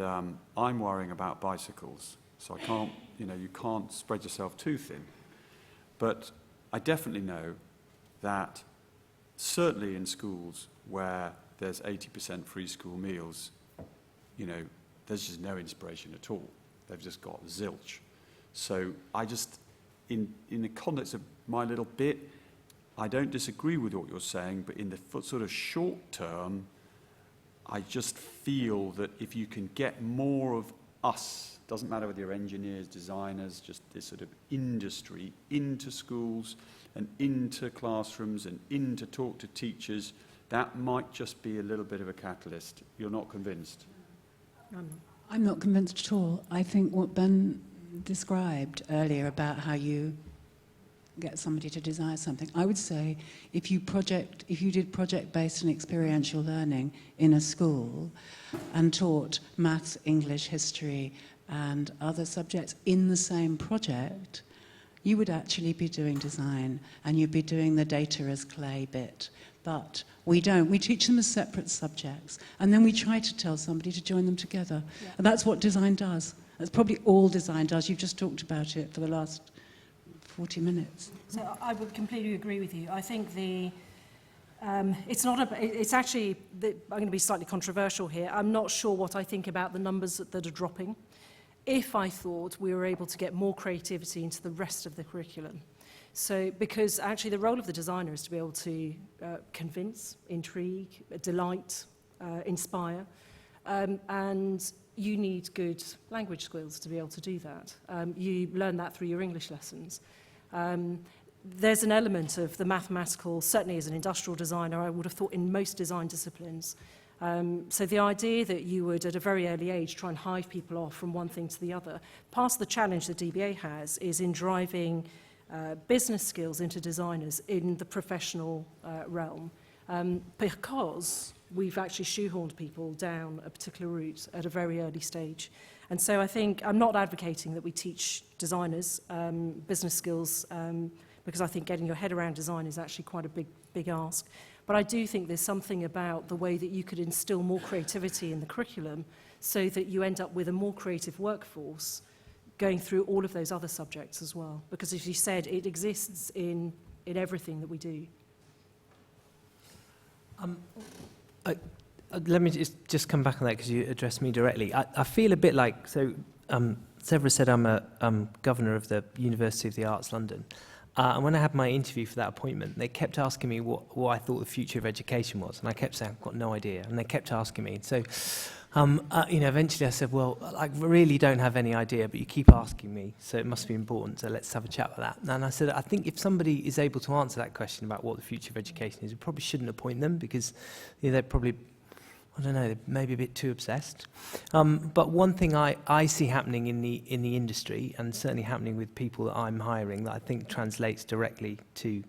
I'm worrying about bicycles, so I can't, you know, you can't spread yourself too thin. But I definitely know that certainly in schools where there's 80% free school meals, you know, there's just no inspiration at all. They've just got zilch. So I just, in the context of my little bit, I don't disagree with what you're saying, but in the sort of short term, I just feel that if you can get more of us, doesn't matter whether you're engineers, designers, just this sort of industry, into schools and into classrooms and in to talk to teachers, that might just be a little bit of a catalyst. You're not convinced? I'm not convinced at all. I think what Ben described earlier about how you get somebody to design something, I would say if you did project-based and experiential learning in a school and taught maths, English, history and other subjects in the same project, you would actually be doing design and you'd be doing the data as clay bit. But we don't. We teach them as separate subjects, and then we try to tell somebody to join them together. Yeah. And that's what design does. That's probably all design does. You've just talked about it for the last 40 minutes. So I would completely agree with you. I think it's actually, I'm going to be slightly controversial here. I'm not sure what I think about the numbers that are dropping. If I thought we were able to get more creativity into the rest of the curriculum. So, because actually the role of the designer is to be able to convince, intrigue, delight, inspire, and you need good language skills to be able to do that. You learn that through your English lessons. There's an element of the mathematical, certainly as an industrial designer, I would have thought in most design disciplines. So the idea that you would, at a very early age, try and hive people off from one thing to the other, part of the challenge that DBA has is in driving business skills into designers in the professional realm, because we've actually shoehorned people down a particular route at a very early stage. And so I think I'm not advocating that we teach designers business skills, because I think getting your head around design is actually quite a big ask. But I do think there's something about the way that you could instill more creativity in the curriculum so that you end up with a more creative workforce going through all of those other subjects as well. Because as you said, it exists in everything that we do. Let me just come back on that because you addressed me directly. I feel a bit like, Deborah said I'm a governor of the University of the Arts London. And when I had my interview for that appointment, they kept asking me what I thought the future of education was. And I kept saying, I've got no idea. And they kept asking me. So, eventually I said, well, I really don't have any idea, but you keep asking me, so it must be important. So let's have a chat about that. And I said, I think if somebody is able to answer that question about what the future of education is, we probably shouldn't appoint them because they're probably, I don't know, they're maybe a bit too obsessed. But one thing I see happening in the industry, and certainly happening with people that I'm hiring, that I think translates directly to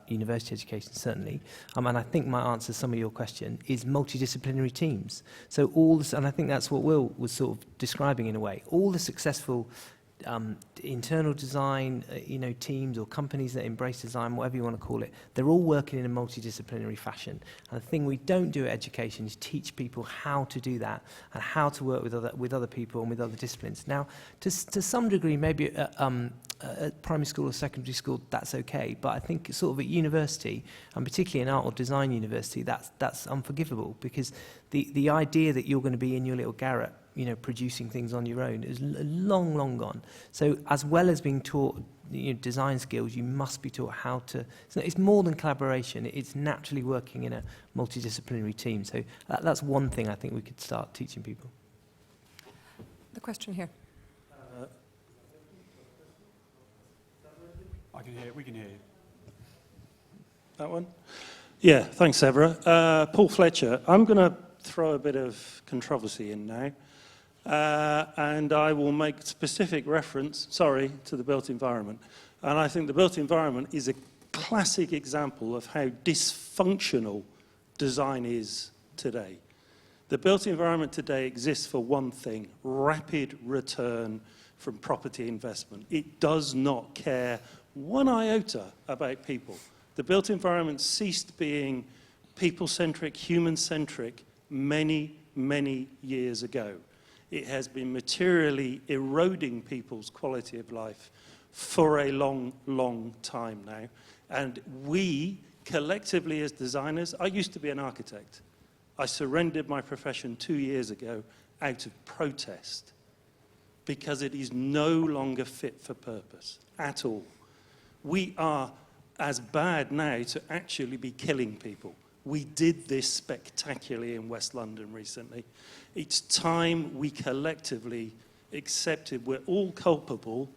university education, certainly. And I think my answer to some of your question is multidisciplinary teams. So and I think that's what Will was sort of describing in a way. All the successful internal design, teams or companies that embrace design, whatever you want to call it, they're all working in a multidisciplinary fashion. And the thing we don't do at education is teach people how to do that and how to work with other people and with other disciplines. Now, to some degree, maybe at primary school or secondary school, that's okay. But I think sort of at university, and particularly in art or design university, that's unforgivable, because the idea that you're going to be in your little garret, you know, producing things on your own is long, long gone. So as well as being taught, you know, design skills, you must be taught how to. It's more than collaboration. It's naturally working in a multidisciplinary team. So that's one thing I think we could start teaching people. The question here. We can hear you. That one? Yeah, thanks, Deborah. Paul Fletcher. I'm going to throw a bit of controversy in now. And I will make specific reference, to the built environment. And I think the built environment is a classic example of how dysfunctional design is today. The built environment today exists for one thing: rapid return from property investment. It does not care one iota about people. The built environment ceased being people-centric, human-centric many, many years ago. It has been materially eroding people's quality of life for a long, long time now. And we, collectively as designers, I used to be an architect. I surrendered my profession 2 years ago out of protest because it is no longer fit for purpose at all. We are as bad now to actually be killing people. We did this spectacularly in West London recently. It's time we collectively accepted we're all culpable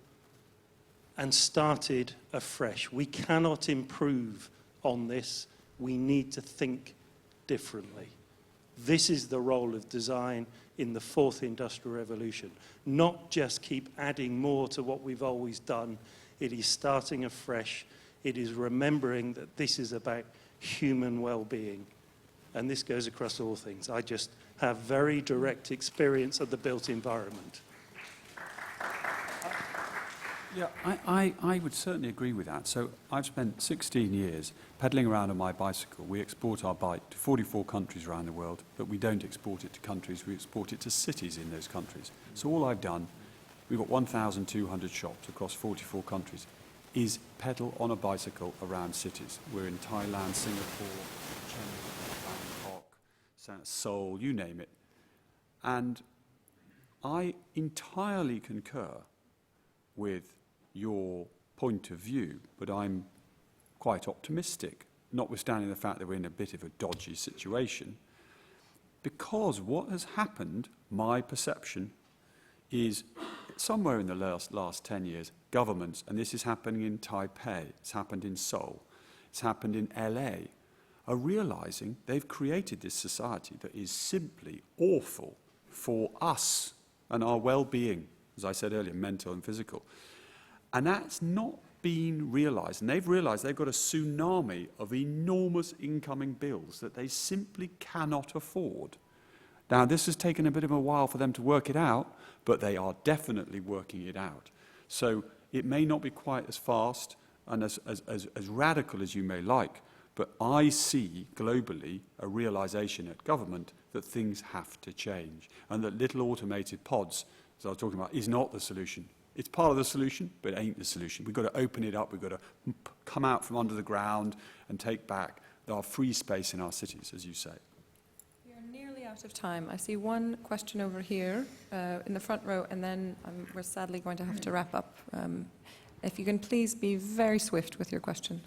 and started afresh. We cannot improve on this. We need to think differently. This is the role of design in the fourth industrial revolution. Not just keep adding more to what we've always done. It is starting afresh. It is remembering that this is about human well-being. And this goes across all things. I just have very direct experience of the built environment. Yeah, I would certainly agree with that. So I've spent 16 years pedaling around on my bicycle. We export our bike to 44 countries around the world, but we don't export it to countries, we export it to cities in those countries. So all I've done, we've got 1,200 shops across 44 countries, is pedal on a bicycle around cities. We're in Thailand, Singapore, Chennai, Bangkok, Seoul, you name it. And I entirely concur with your point of view, but I'm quite optimistic, notwithstanding the fact that we're in a bit of a dodgy situation, because what has happened, my perception, is somewhere in the last 10 years, governments, and this is happening in Taipei, it's happened in Seoul, it's happened in LA, are realizing they've created this society that is simply awful for us and our well-being, as I said earlier, mental and physical. And that's not been realized. And they've realized they've got a tsunami of enormous incoming bills that they simply cannot afford. Now, this has taken a bit of a while for them to work it out, but they are definitely working it out. So it may not be quite as fast and as radical as you may like, but I see globally a realization at government that things have to change and that little automated pods, as I was talking about, is not the solution. It's part of the solution, but it ain't the solution. We've got to open it up. We've got to come out from under the ground and take back our free space in our cities, as you say. We are nearly out of time. I see one question over here in the front row, and then we're sadly going to have to wrap up. If you can please be very swift with your question.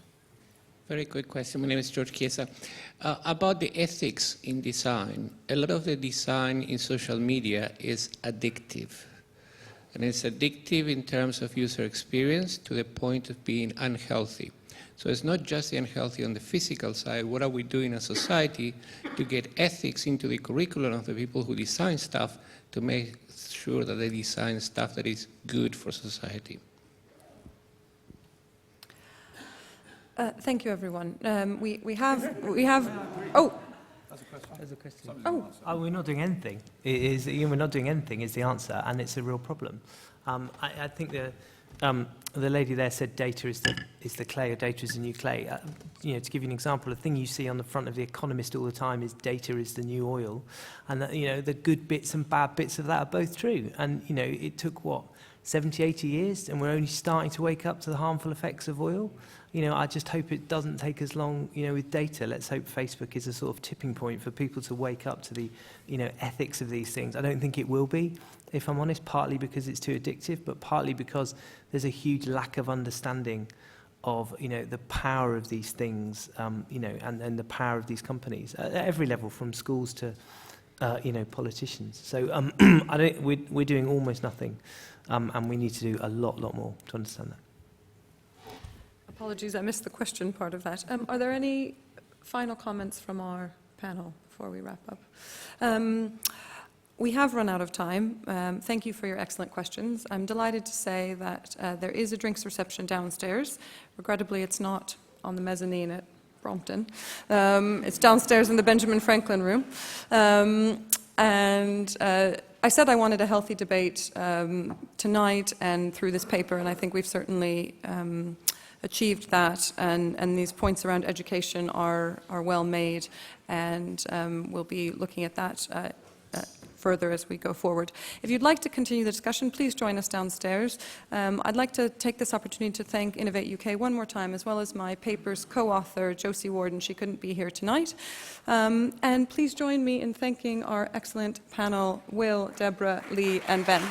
Very quick question. My name is George Chiesa. About the ethics in design, a lot of the design in social media is addictive. And it's addictive in terms of user experience to the point of being unhealthy. So it's not just the unhealthy on the physical side. What are we doing as a society to get ethics into the curriculum of the people who design stuff to make sure that they design stuff that is good for society? Thank you, everyone. We have. Oh. There's a question. Oh. We're not doing anything. We're not doing anything is the answer, and it's a real problem. I think the lady there said data is the clay, or data is the new clay. You know, to give you an example, the thing you see on the front of The Economist all the time is data is the new oil. And, you know, the good bits and bad bits of that are both true. And, you know, it took, 70, 80 years, and we're only starting to wake up to the harmful effects of oil. You know, I just hope it doesn't take as long, you know, with data. Let's hope Facebook is a sort of tipping point for people to wake up to the, you know, ethics of these things. I don't think it will be, if I'm honest, partly because it's too addictive, but partly because there's a huge lack of understanding of, you know, the power of these things, you know, and the power of these companies at every level, from schools to, you know, politicians. So we're doing almost nothing, and we need to do a lot more to understand that. Apologies, I missed the question part of that. Are there any final comments from our panel before we wrap up? We have run out of time. Thank you for your excellent questions. I'm delighted to say that there is a drinks reception downstairs. Regrettably, it's not on the mezzanine at Brompton. It's downstairs in the Benjamin Franklin room. I said I wanted a healthy debate tonight and through this paper, and I think we've certainly achieved that, and these points around education are well made, and we'll be looking at that further as we go forward. If you'd like to continue the discussion, please join us downstairs. I'd like to take this opportunity to thank Innovate UK one more time, as well as my paper's co-author, Josie Warden. She couldn't be here tonight. And please join me in thanking our excellent panel, Will, Deborah, Lee, and Ben.